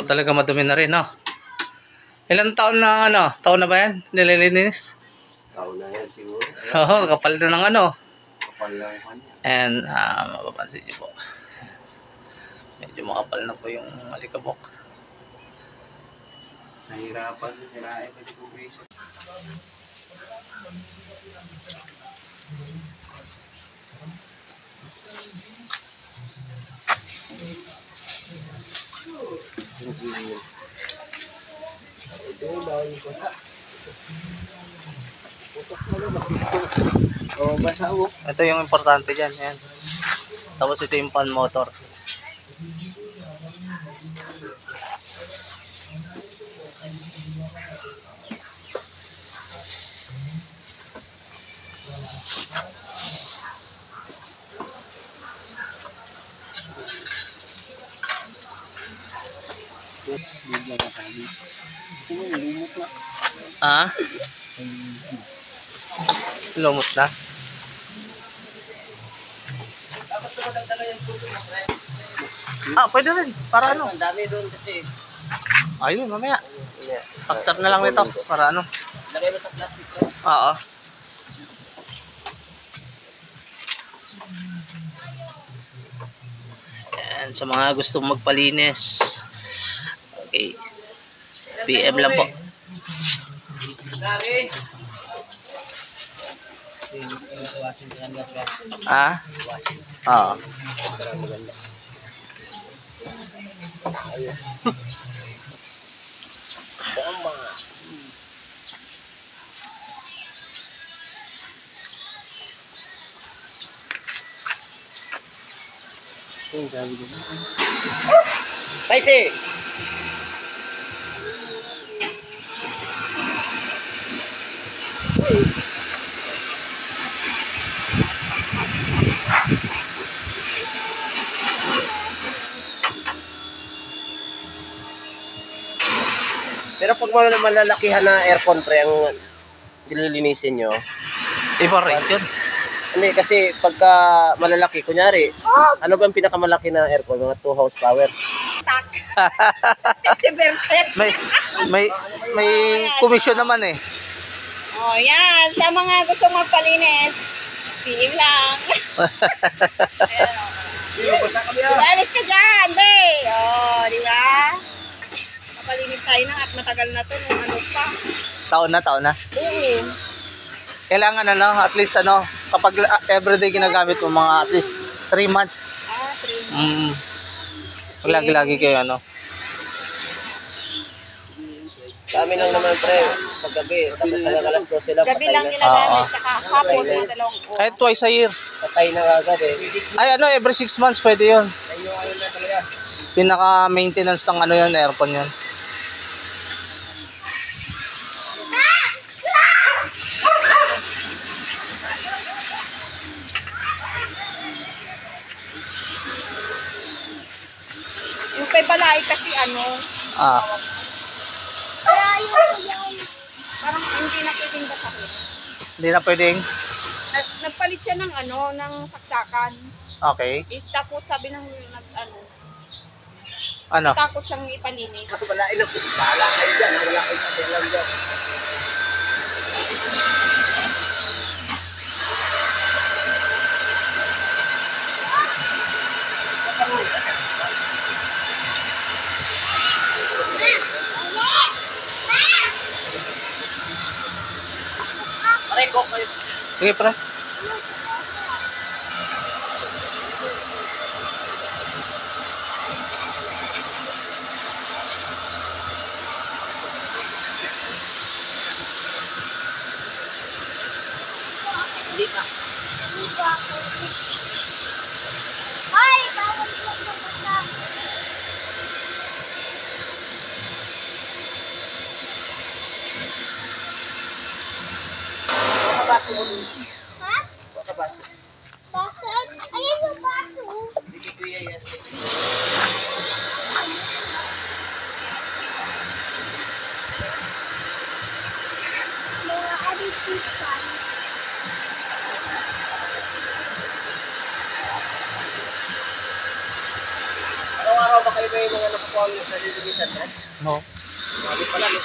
talaga madumi na rin, no? Ilang taon na, taon na ba yan? Nililinis? Taon na yan siguro. Oo, kapal na ng ano. Kapal lang kanya. And, mapapansin niyo po. Medyo makapal na po yung alikabok. Nahirapan, hirain pa yung probation. Oh, basa mo. Ito yung importante dyan. Ayan. Tapos ito yung fan motor. Ah? Lumot na? Pwede rin. Para ano? Ang dami doon kasi. Ayun, mamaya. Factor na lang nito. Para ano? Lagay mo sa plastic ko. Oo. Ayan, sa mga gustong magpalinis. Okay. PM lang po. Lagi. Oo. Paisi. Pero pag malalakihan na aircon pre ang dililinisin nyo. Iba rin yun. Hindi kasi pagka malalaki, kunyari, ano ba ang pinakamalaki na aircon? Mga 2 horsepower. 50%. May komisyon naman eh. Oh, yan. Sa mga gusto magpalinis, PM lang. Alis ka dyan, be. Oh, di ba? Mapalinis tayo na at matagal na to nung ano pa. Taon na. Oo. Kailangan at least kapag everyday ginagamit mo mga at least 3 months. 3 months. Lagi-lagi kayo Sa amin lang naman pre, paggabi, tapos hanggang alas 12 sila, Gabi patay lang na. ginagamit, saka hapon, mga 2 oras. Kahit twice a year. Patay na agad eh. Ay every 6 months pwede yun. Pinaka-maintenance ng yun, aircon yun. Yung kay Balay kasi parang hindi na pwedeng basakit. Hindi na pwedeng. Nagpalit siya ng ng saksakan. Okay. Tapos sabi ng Ano? takot siyang ipalinis. Ako wala ilang bahala kayo dyan, wala kayo pakialam dyan. Pareko kayo. Sige, pre. Hindi pa. Ay, bawal ko sa bata. Ha? Baso? Ayan yung baso. Sige kuya yan. Mga aditipan. Araw-araw ba kayo may mga nakukuha ng sa liligitan, no? No. Sabi pala, no?